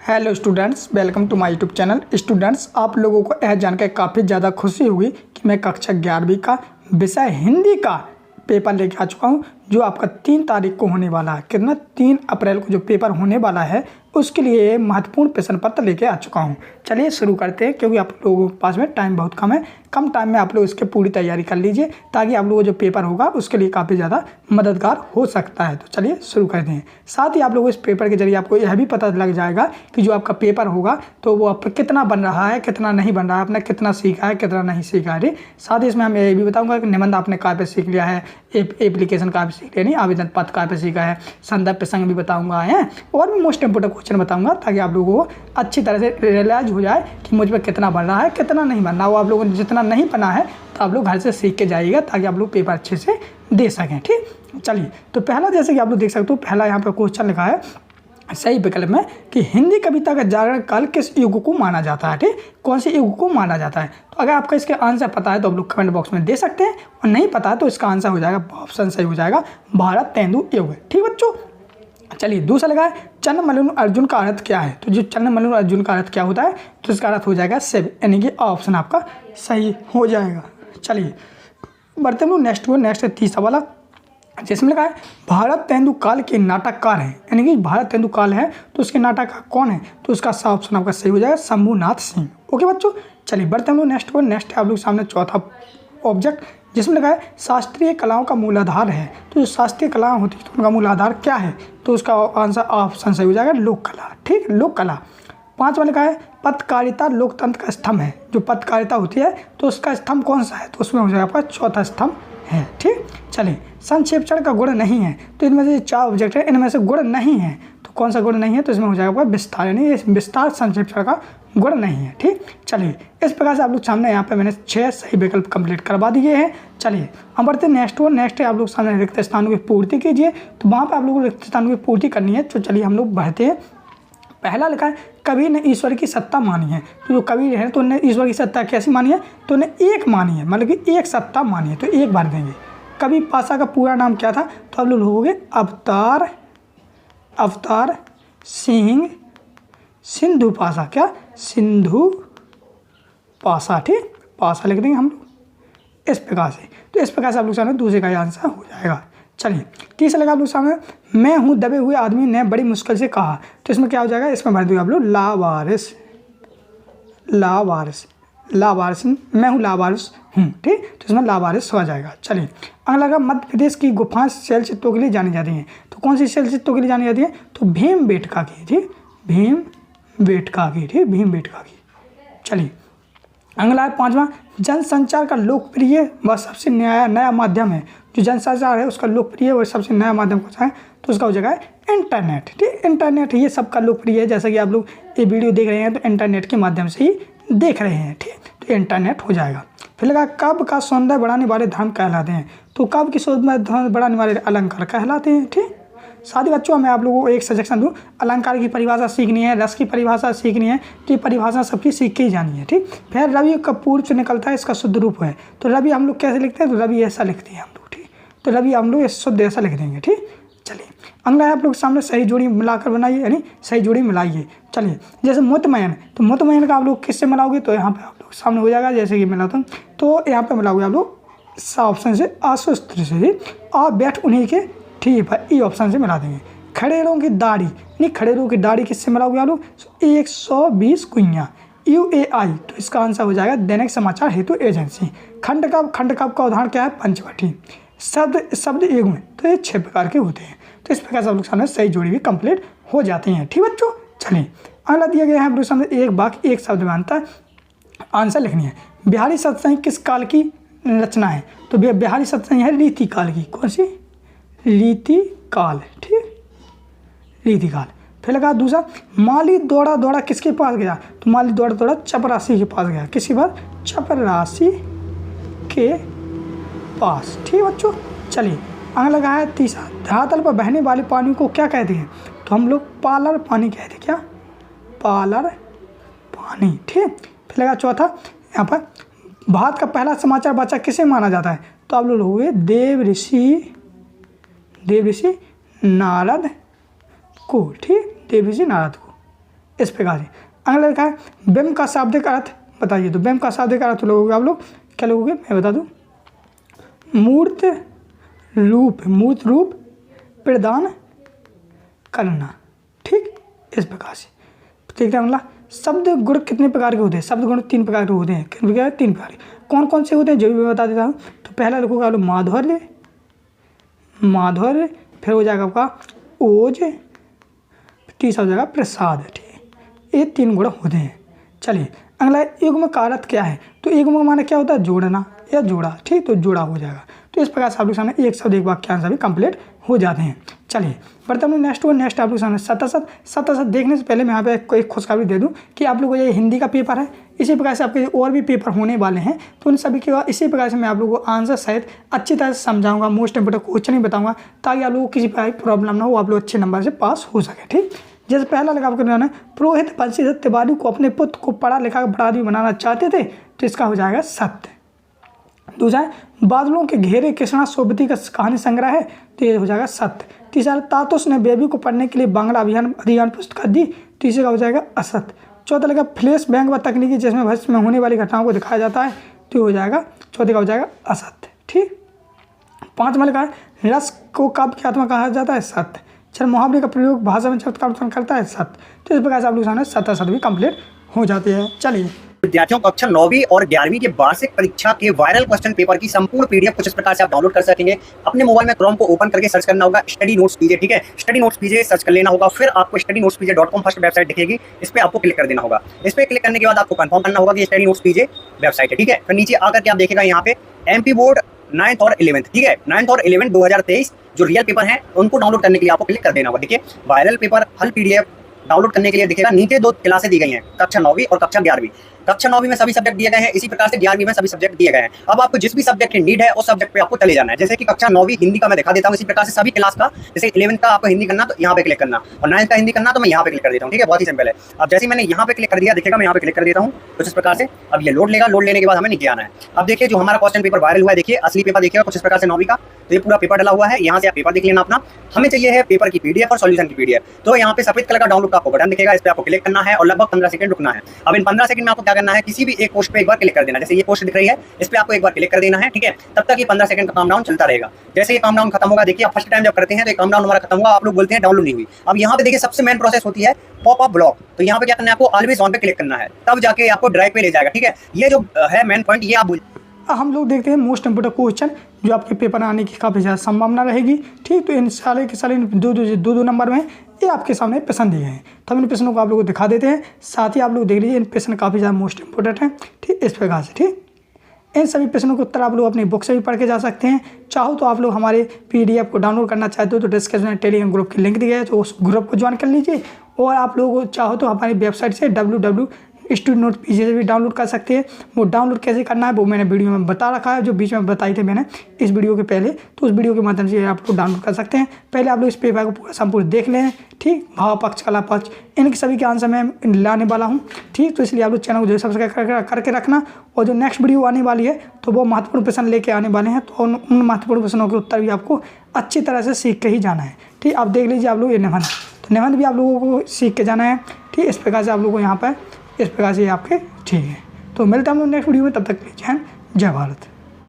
Hello students, welcome to my YouTube channel. Students, आप लोगों को यह जानकर काफ़ी ज़्यादा खुशी होगी कि मैं कक्षा 11वीं का विषय हिंदी का पेपर लेके आ चुका हूँ, जो आपका 3 तारीख को होने वाला है। कितना 3 अप्रैल को जो पेपर होने वाला है उसके लिए महत्वपूर्ण प्रश्न पत्र लेके आ चुका हूँ। चलिए शुरू करते हैं, क्योंकि आप लोगों के पास में टाइम बहुत कम है। कम टाइम में आप लोग इसकी पूरी तैयारी कर लीजिए, ताकि आप लोगों को जो पेपर होगा उसके लिए काफ़ी ज़्यादा मददगार हो सकता है। तो चलिए शुरू करते हैं। साथ ही आप लोगों इस पेपर के जरिए आपको यह भी पता लग जाएगा कि जो आपका पेपर होगा तो वो आप कितना बन रहा है, कितना नहीं बन रहा है, आपने कितना सीखा है, कितना नहीं सीखा है। साथ ही इसमें हम ये भी बताऊंगा कि निबंध आपने कहाँ पे सीख लिया है, एप्लीकेशन कहाँ पे सीख लिया, नहीं आवेदन पत्र कहाँ पे सीखा है, संदर्भ प्रसंग भी बताऊंगा है, और भी मोस्ट इंपोर्टेंट क्वेश्चन बताऊंगा, ताकि आप लोगों को अच्छी तरह से रियलाइज हो जाए कि मुझ पर कितना बन रहा है, कितना नहीं बन रहा। वो आप लोगों ने जितना नहीं बना है तो आप लोग घर से सीख के जाइएगा, ताकि आप लोग पेपर अच्छे से दे सकें। ठीक, चलिए तो पहला, जैसे कि आप लोग देख सकते हो, पहला यहाँ पर क्वेश्चन लिखा है सही विकल्प में कि हिंदी कविता का जागरण काल किस युग को माना जाता है। ठीक, कौन से युग को माना जाता है। तो अगर आपका इसके आंसर पता है तो आप लोग कमेंट बॉक्स में दे सकते हैं, और नहीं पता है तो इसका आंसर हो जाएगा, ऑप्शन सही हो जाएगा, भारत तेंदु युग। ठीक बच्चों, चलिए दूसरा लगा है चन्न मल्ल अर्जुन का अर्थ क्या है। तो जो चन्न मल्ल अर्जुन का अर्थ क्या होता है, तो इसका अर्थ हो जाएगा शिव, यानी कि ऑप्शन आपका सही हो जाएगा। चलिए बढ़ते हम लोग नेक्स्ट तीसरा वाला, जिसमें लगा है भारत तेंदु काल के नाटककार हैं, यानी कि भारत तेंदु काल है तो उसके नाटककार कौन है, तो उसका ऑप्शन आपका सही हो जाएगा शंभुनाथ सिंह। ओके बच्चों, चलिए बढ़ते हम लोग नेक्स्ट आप लोग सामने चौथा ऑब्जेक्ट, जिसमें लगा है शास्त्रीय कलाओं का मूलाधार है। तो जो शास्त्रीय कलाएं होती है तो उनका मूलाधार क्या है, तो उसका आंसर ऑप्शन सही हो जाएगा लोक कला। ठीक, लोक कला। 5वां लिखा है पत्रकारिता लोकतंत्र का स्तंभ है। जो पत्रकारिता होती है तो उसका स्तंभ कौन सा है, तो उसमें हो जाएगा आपका चौथा स्तंभ है। ठीक, चलिए संक्षेपण का गुण नहीं है। तो इनमें से 4 ऑब्जेक्ट है, इनमें से गुण नहीं है, तो कौन सा गुण नहीं है, तो इसमें हो जाएगा आपका विस्तार, यानी विस्तार संक्षेपण का गुण नहीं है। ठीक, चलिए इस प्रकार से आप लोग सामने यहाँ पे मैंने 6 सही विकल्प कंप्लीट करवा दिए हैं। चलिए हम बढ़ते हैं नेक्स्ट आप लोग सामने रिक्त स्थानों की पूर्ति कीजिए। तो वहाँ पे आप लोगों को रिक्त स्थानों की पूर्ति करनी है। तो चलिए हम लोग बढ़ते हैं। पहला लिखा है कवि ने ईश्वर की सत्ता मानी है। तो जो कवि है तो उन्हें ईश्वर की सत्ता कैसी मानी है, तो उन्हें एक मानी है, मतलब कि एक सत्ता मानी है, तो एक भर देंगे। कवि पासा का पूरा नाम क्या था, तो आप लोग लोगोगे अवतार सिंह सिंधु पासा। क्या, सिंधु पासा। ठीक, पासा लिख देंगे हम लोग इस प्रकार से। तो इस प्रकार से आप लोग सामने दूसरे का आंसर हो जाएगा। चलिए तीसरा लगा आप लोग सामने मैं हूँ दबे हुए आदमी ने बड़ी मुश्किल से कहा। तो इसमें क्या हो जाएगा, इसमें भर दिया आप लोग लावारिस, मैं हूँ लावारिस हूँ। ठीक, तो इसमें लावारिस हो जाएगा। चलिए अगला लगा मध्य प्रदेश की गुफाएं शैल चित्रों के लिए जानी जाती हैं। तो कौन सी शैल चित्रों के लिए जानी जाती है, तो भीमबेटका की। ठीक, भीमबेटका की। चलिए अगला है 5वां जनसंचार का लोकप्रिय व सबसे नया माध्यम है। जो जनसंचार है उसका लोकप्रिय और सबसे नया माध्यम कौन सा है, तो उसका हो जाएगा इंटरनेट। ठीक, इंटरनेट ये सबका लोकप्रिय है। जैसा कि आप लोग ये वीडियो देख रहे हैं तो इंटरनेट के माध्यम से ही देख रहे हैं। ठीक, तो इंटरनेट हो जाएगा। फिर लगा कब का सौंदर्य बढ़ाने वाले धर्म कहलाते हैं। तो कब की सौंदर्य बढ़ाने वाले अलंकार कहलाते हैं। ठीक, साथ ही बच्चों मैं आप लोगों को एक सजेशन दूँ, अलंकार की परिभाषा सीखनी है, रस की परिभाषा सीखनी है, तो ये परिभाषा सबकी सीख के ही जानी है। ठीक, फिर रवि का पूर्व से निकलता है, इसका शुद्ध रूप है। तो रवि हम लोग कैसे लिखते हैं, तो रवि ऐसा लिखते हैं हम लोग। ठीक, तो रवि हम लोग शुद्ध ऐसा लिख देंगे। ठीक, चलिए अगला है आप लोग सामने सही जोड़ी मिलाकर बनाइए, यानी सही जोड़ी मिलाइए। चलिए जैसे मुतमयन, तो मुतमयन का आप लोग किससे मिलाओगे, तो यहाँ पे आप लोग सामने हो जाएगा, जैसे कि मिलाता हूँ, तो यहाँ पे मिलाओगे आप लोग ऑप्शन से आशुस्त्र से, और बैठ उन्हीं के ठीक है, ई ऑप्शन से मिला देंगे। खड़ेरों की दाढ़ी, नहीं खड़ेरों की दाढ़ी किससे मिलाओगे आप लोग, 120 कुइयाँ, UAI। तो इसका आंसर हो जाएगा दैनिक समाचार हेतु एजेंसी। खंड कब का उदाहरण क्या है, पंचवटी। शब्द युग में, तो ये 6 प्रकार के होते हैं। तो इस प्रकार से आप लोग सामने सही जोड़ी भी कंप्लीट हो जाती हैं। ठीक बच्चों, चलिए अगला दिया गया है आप लोग सामने एक वाक्य एक शब्द में आता है, आंसर लिखनी है। बिहारी सत्संग किस काल की रचना है, तो बिहारी सत्संग है रीति काल की। कौन सी, रीति काल। ठीक, रीति काल। फिर लगा दूसरा माली दौड़ा किसके पास गया, तो माली दौड़ा चपरासी के पास गया। किसके पास, चपरासी के पास। ठीक बच्चों, चलिए अगला लगा है तीसरा धरातल पर बहने वाले पानी को क्या कहते हैं, तो हम लोग पालर पानी कहते हैं। क्या, पालर पानी। ठीक, फिर लगा चौथा यहाँ पर भारत का पहला समाचार वाचक किसे माना जाता है, तो आप लोग हुए देव ऋषि नारद को। ठीक, देव ऋषि नारद को। इस प्रकार से। अगला लिखा है व्यम का शाब्दिक अर्थ बताइए। तो व्यम का शाब्दिक अर्थ लोगोगे आप लोग क्या लोगोगे, मैं बता दूँ, मूर्त रूप प्रदान करना। ठीक, इस प्रकार से। ठीक है, मतलब शब्द गुण कितने प्रकार के होते हैं? शब्द गुण 3 प्रकार के होते हैं। कितने प्रकार? 3 प्रकार के। कौन कौन से होते हैं जो भी मैं बता देता हूँ। तो पहला लिखोगे आप लोग माधुर्य, फिर हो जाएगा आपका ओज, तीसरा हो जाएगा प्रसाद। ठीक है, ये 3 गुण होते हैं। चलिए अगला युग्म का अर्थ क्या है। तो युग्म माने क्या होता है, जोड़ना या जोड़ा। ठीक, तो जोड़ा हो जाएगा। तो इस प्रकार से आप लोग सामने एक शब्द एक वाक्यांश भी कंप्लीट हो जाते हैं। चलिए बढ़ते हैं नेक्स्ट आप लोग सामने शतशत देखने से पहले मैं यहाँ पे कोई खुशखबरी दे दूँ कि आप लोगों को ये हिंदी का पेपर है। इसी प्रकार से आपके और भी पेपर होने वाले हैं, तो उन सभी के बाद इसी प्रकार से मैं आप लोगों को आंसर सहित अच्छी तरह से समझाऊंगा, मोस्ट इंपोर्टेंट क्वेश्चन ही बताऊंगा, ताकि आप लोगों को किसी प्रकार की प्रॉब्लम ना हो, आप लोग अच्छे नंबर से पास हो सके। ठीक, जैसे पहला लगा आपको है पुरोहित बंशीधर तिवारी को अपने पुत्र को पढ़ा लिखा बड़ा आदमी बनाना चाहते थे, तो इसका हो जाएगा सत्य। दूसरा है बादलों के घेरे कृष्णा सोबती का कहानी संग्रह है, तो ये हो जाएगा सत्य। तीसरा तातुस ने बेबी को पढ़ने के लिए बांग्ला अभियान पुस्तक दी, तो इसी का हो जाएगा असत्य। चौथा लगा फ्लैश बैंक व तकनीकी जिसमें भविष्य में होने वाली घटनाओं को दिखाया जाता है, तो हो जाएगा चौथे का हो जाएगा असत्य। ठीक, 5वां लिखा है रस को काव्य की आत्मा कहा जाता है, सत्य। चल मुहावरे का प्रयोग भाषा में चमत्कार उत्पन्न करता है, सत्य। तो इस प्रकार से आप लोग सामने सत्य भी कंप्लीट हो जाते हैं। चलिए विद्यार्थियों को कक्षा 9वीं और 11वीं के वार्षिक परीक्षा के वायरल क्वेश्चन पेपर की संपूर्ण पीडीएफ कुछ इस प्रकार से आप डाउनलोड कर सकेंगे। अपने मोबाइल में क्रोम को ओपन करके सर्च करना होगा स्टडी नोट्स पीजे। ठीक है, स्टडी नोट्स पीजे सर्च कर लेना होगा। फिर आपको studynotespj.com फर्स्ट वेबसाइट दिखेगी, इस पर आपको क्लिक कर देना होगा। इस पर क्लिक करने के बाद आपको कंफर्म करना होगा कि स्टडी नोट्स पीजे वेबसाइट है। ठीक है, फिर नीचे आकर के आप देखेगा यहाँ पे MP बोर्ड 9th और 11th। ठीक है, 9th और 11th 2023 जो रियल पेपर है उनको डाउनलोड करने के लिए आपको क्लिक कर देना होगा। देखिए वायरल पेपर हल पीडीएफ डाउनलोड करने के लिए दिखेगा नीचे 2 क्लासें दी गई हैं, कक्षा 9वीं और कक्षा 11वीं। कक्षा 9वीं में सभी सब्जेक्ट दिए गए हैं, इसी प्रकार से 11वीं में सभी सब्जेक्ट दिए गए हैं। अब आपको जिस भी सब्जेक्ट की नीड है उस सब्जेक्ट पे आपको चले जाना है। जैसे कि कक्षा 9वीं हिंदी का मैं दिखा देता हूँ, इसी प्रकार से सभी क्लास का, जैसे 11th का आपको हिंदी करना तो यहाँ पे क्लिक करना, और 9th का हिंदी करना तो मैं यहाँ पे क्लिक कर देता हूँ। ठीक है, बहुत ही सिंपल है। अब जैसे मैंने यहाँ पे क्लिक कर दिया, देखिएगा मैं यहाँ पे क्लिक कर देता हूँ कुछ इस प्रकार से। अब ये लोड लेगा, लोड लेने के बाद हमें नीचे आना है। अब देखिए जो हमारा क्वेश्चन पेपर वायरल हुआ है, देखिए असली पेपर देखिएगा कुछ इस प्रकार से 9वीं का, तो ये पूरा पेपर डला हुआ है। यहाँ से आप पेपर देख लेना अपना। हमें चाहिए है पेपर की पीडीएफ और सॉल्यूशन की पीडीएफ। तो यहाँ पे सफेद कलर का डाउनलोड का आपको बटन दिखेगा, इस पर आपको क्लिक करना है और लगभग 15 सेकंड रुकना है। अब इन 15 सेकंड में आपको क्या करना है, किसी भी एक पोस्ट पे एक बार क्लिक कर देना। जैसे ये पोस्ट दिख रही है, इस पे आपको एक बार क्लिक कर देना है। ठीक है, तब तक ये 15 सेकंड का काम डाउन चलता रहेगा। जैसे ये काम डाउन खत्म होगा, देखिए आप फर्स्ट टाइम जब करते हैं तो ये काम डाउन हमारा खत्म हुआ, आप लोग बोलते हैं डाउनलोड नहीं हुई। अब यहाँ पे देखिए सबसे मेन प्रोसेस होती है पॉपअप ब्लॉक। तो यहाँ पे क्या करना है, आपको ऑलवेज ऑन पे क्लिक करना है, तब जाके आपको ड्राइव पे ले जाएगा। ठीक है, ये जो है मेन पॉइंट, ये आप हम लोग देखते हैं मोस्ट इंपोर्टेंट क्वेश्चन जो आपके पेपर आने की काफ़ी ज़्यादा संभावना रहेगी। ठीक, तो इन सारे के सारे दो नंबर में ये आपके सामने प्रश्न दिए हैं, तो हम इन प्रश्नों को आप लोग को दिखा देते हैं। साथ ही आप लोग देख लीजिए इन प्रश्न काफ़ी ज़्यादा मोस्ट इंपोर्टेंट हैं। ठीक, इस प्रकार से। ठीक, इन सभी प्रश्नों के उत्तर आप लोग अपनी बुक से भी पढ़ के जा सकते हैं। चाहो तो आप लोग हमारे पीडीएफ को डाउनलोड करना चाहते हो तो डिस्क्रिप्शन में टेलीग्राम ग्रुप की लिंक दी गई है, तो उस ग्रुप को ज्वाइन कर लीजिए। और आप लोग चाहो तो हमारी वेबसाइट से www.studynotespj से भी डाउनलोड कर सकते हैं। वो डाउनलोड कैसे करना है वो मैंने वीडियो में बता रखा है, जो बीच में बताई थे मैंने इस वीडियो के पहले, तो उस वीडियो के माध्यम से आप लोग डाउनलोड कर सकते हैं। पहले आप लोग इस पेपर को पूरा संपूर्ण देख लें। ठीक, भाव पक्ष कला पक्ष इनके सभी के आंसर मैं लाने वाला हूँ। ठीक, तो इसलिए आप लोग चैनल को जो सब्सक्राइब करके रखना। और जो नेक्स्ट वीडियो आने वाली है तो वो महत्वपूर्ण प्रश्न लेके आने वाले हैं, तो उन महत्वपूर्ण प्रश्नों के उत्तर भी आपको अच्छी तरह से सीख के ही जाना है। ठीक, आप देख लीजिए आप लोग ये निबंध, तो निबंध भी आप लोगों को सीख के जाना है। ठीक, इस प्रकार से आप लोगों को यहाँ पर इस प्रकार से आपके ठीक है। तो मिलता हम लोग नेक्स्ट वीडियो में, तब तक के लिए जय हिंद, जय भारत।